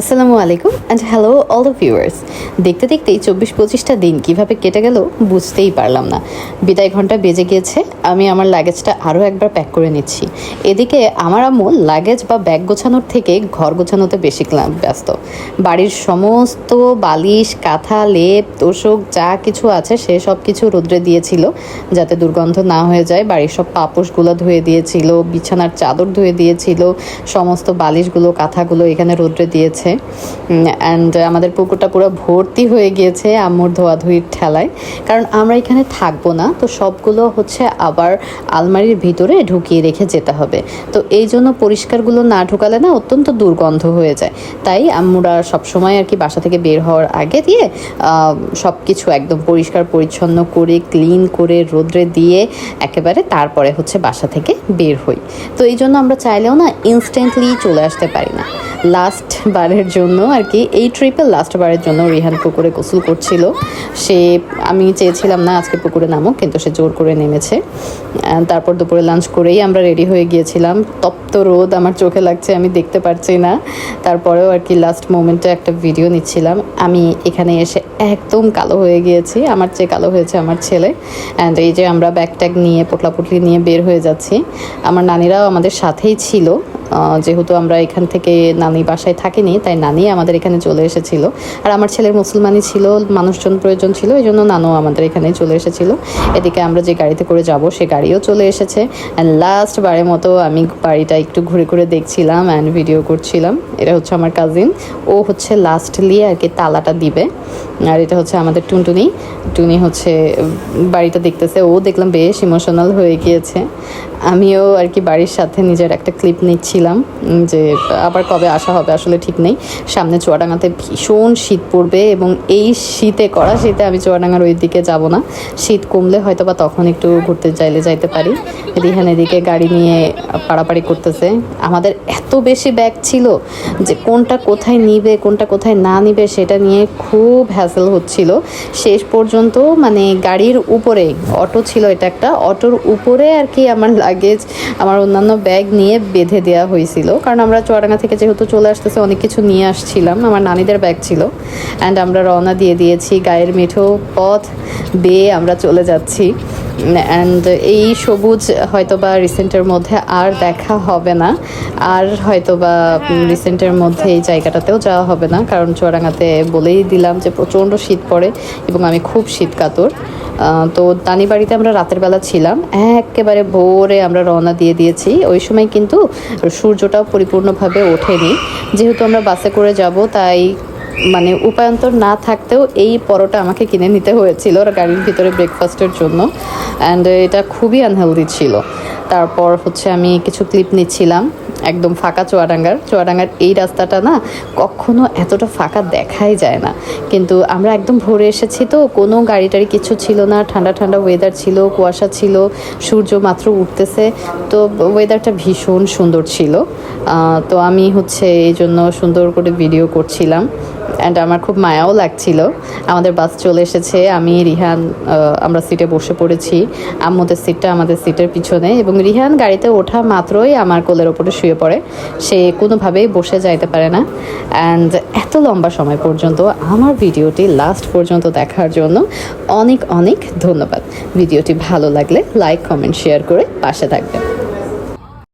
আসসালামু আলাইকুম and hello all the viewers. দেখতে দেখতেই 24-25টা দিন কিভাবে কেটে গেল বুঝতেই পারলাম না। বিদায় ঘন্টা বেজে গিয়েছে, আমি আমার লাগেজটা আরও একবার প্যাক করে নিচ্ছি। এদিকে আমার আম্মু লাগেজ বা ব্যাগ গোছানোর থেকে ঘর গোছানোতে বেশি ব্যস্ত। বাড়ির সমস্ত বালিশ, কাঁথা, লেপ, তোশক যা কিছু আছে সে সব কিছু রোদ্রে দিয়েছিল যাতে দুর্গন্ধ না হয়ে যায়। বাড়ির সব পাপোশগুলো ধুয়ে দিয়েছিল, বিছানার চাদর ধুয়ে দিয়েছিল, সমস্ত বালিশগুলো, কাঁথাগুলো এখানে রোদ্রে দিয়েছে। অ্যান্ড আমাদের পুকুরটা পুরো ভর্তি হয়ে গিয়েছে আম্মুর ধোয়াধুয়ির ঠেলায়, কারণ আমরা এখানে থাকবো না, তো সবগুলো হচ্ছে আবার আলমারির ভিতরে ঢুকিয়ে রেখে যেতে হবে। তো এই জন্য পরিষ্কারগুলো না ঢুকালে না অত্যন্ত দুর্গন্ধ হয়ে যায়। তাই আম্মুরা সবসময় আর কি বাসা থেকে বের হওয়ার আগে দিয়ে সব কিছু একদম পরিষ্কার পরিচ্ছন্ন করে ক্লিন করে রোদ্রে দিয়ে একেবারে তারপরে হচ্ছে বাসা থেকে বের হই। তো এই জন্য আমরা চাইলেও না ইনস্ট্যান্টলি চলে আসতে পারি না। লাস্ট বারের জন্য আর কি, এই ট্রিপের লাস্ট বারের জন্য রিহান পুকুরে গোসল করছিল। আমি চেয়েছিলাম না আজকে পুকুরে নামুক, কিন্তু সে জোর করে নেমেছে। তারপর দুপুরে লাঞ্চ করেই আমরা রেডি হয়ে গিয়েছিলাম। তপ্ত রোদ আমার চোখে লাগছে, আমি দেখতে পারছি না। তারপরেও আর কি লাস্ট মোমেন্টে একটা ভিডিও নিচ্ছিলাম। আমি এখানে এসে একদম কালো হয়ে গিয়েছি, আমার চেয়ে কালো হয়েছে আমার ছেলে। অ্যান্ড এই যে আমরা ব্যাগ ট্যাগ নিয়ে পোটলাপুটলি নিয়ে বের হয়ে যাচ্ছি। আমার নানিরাও আমাদের সাথেই ছিল, যেহেতু আমরা এখান থেকে নানি বাসায় থাকিনি, তাই নানি আমাদের এখানে চলে এসেছিল। আর আমার ছেলের মুসলমানি ছিল, মানুষজন প্রয়োজন ছিল, এই জন্য নানু আমাদের এখানে চলে এসেছিল। এদিকে আমরা যে গাড়িতে করে যাব সে গাড়িও চলে এসেছে। অ্যান্ড লাস্ট বারের মতো আমি বাড়িটা একটু ঘুরে ঘুরে দেখছিলাম অ্যান্ড ভিডিও করছিলাম। এটা হচ্ছে আমার কাজিন, ও হচ্ছে লাস্টলি আর কি তালাটা দিবে। আর এটা হচ্ছে আমাদের টুনি হচ্ছে বাড়িটা দেখতেছে। ও দেখলাম বেশ ইমোশনাল হয়ে গিয়েছে। আমিও আর কি বাড়ির সাথে নিজের একটা ক্লিপ নিচ্ছিলাম, যে আবার কবে আসা হবে আসলে ঠিক নেই। সামনে চুয়াডাঙ্গাতে ভীষণ শীত পড়বে, এবং এই কড়া শীতে আমি চুয়াডাঙ্গার ওই দিকে যাব না। শীত কমলে হয়তো বা তখন একটু ঘুরতে চাইলে যাইতে পারি। রিহান এদিকে গাড়ি নিয়ে পাড়াপাড়ি করতেছে। আমাদের এত বেশি ব্যাগ ছিল যে কোনটা কোথায় নিবে কোনটা কোথায় না নিবে সেটা নিয়ে খুব হ্যাসেল হচ্ছিল। শেষ পর্যন্ত মানে গাড়ির উপরে অটো ছিল, এটা একটা অটোর উপরে আর কি আমার লাগেজ, আমার অন্যান্য ব্যাগ নিয়ে বেঁধে দেওয়া হয়েছিল। কারণ আমরা চুয়াডাঙ্গা থেকে যেহেতু চলে আসতেছে অনেক কিছু নিয়ে আসছিলাম, আমার নানিদের ব্যাগ ছিল। অ্যান্ড আমরা রওনা দিয়ে দিয়েছি, গায়ের মিঠো পথ বেয়ে আমরা চলে যাচ্ছি। অ্যান্ড এই সবুজ হয়তোবা রিসেন্টের মধ্যে আর দেখা হবে না, আর হয়তোবা রিসেন্টের মধ্যে এই জায়গাটাতেও যাওয়া হবে না, কারণ চুয়াডাঙ্গাতে বলেই দিলাম যে প্রচণ্ড শীত পড়ে এবং আমি খুব শীত কাতর। তো নানি বাড়িতে আমরা রাতের বেলা ছিলাম, একেবারে ভোরে আমরা রওনা দিয়ে দিয়েছি। ওই সময় কিন্তু সূর্যটাও পরিপূর্ণভাবে ওঠেনি। যেহেতু আমরা বাসে করে যাব, তাই মানে উপায়ন্তর না থাকতেও এই পরোটা আমাকে কিনে নিতে হয়েছিল গাড়ির ভিতরে ব্রেকফাস্টের জন্য। অ্যান্ড এটা খুবই আনহেলদি ছিল। তারপর হচ্ছে আমি কিছু ক্লিপ নিচ্ছিলাম একদম ফাঁকা চুয়াডাঙ্গার এই রাস্তাটা না কখনো এতটা ফাঁকা দেখাই যায় না। কিন্তু আমরা একদম ভোরে এসেছি, তো কোনো গাড়ি টাড়ি কিছু ছিল না, ঠান্ডা ঠান্ডা ওয়েদার ছিল, কুয়াশা ছিল, সূর্য মাত্র উঠতেছে, তো ওয়েদারটা ভীষণ সুন্দর ছিল। তো আমি হচ্ছে এই জন্য সুন্দর করে ভিডিও করছিলাম। অ্যান্ড আমার খুব মায়াও লাগছিল। আমাদের বাস চলে এসেছে, আমি রিহান আমরা সিটে বসে পড়েছি। আম্মুদের সিটটা আমাদের সিটের পিছনে, এবং রিহান গাড়িতে ওঠা মাত্রই আমার কোলের ওপরে শুয়ে পড়ে, সে কোনোভাবেই বসে যাইতে পারে না। অ্যান্ড এত লম্বা সময় পর্যন্ত আমার ভিডিওটি লাস্ট পর্যন্ত দেখার জন্য অনেক অনেক ধন্যবাদ। ভিডিওটি ভালো লাগলে লাইক, কমেন্ট, শেয়ার করে পাশে থাকবেন।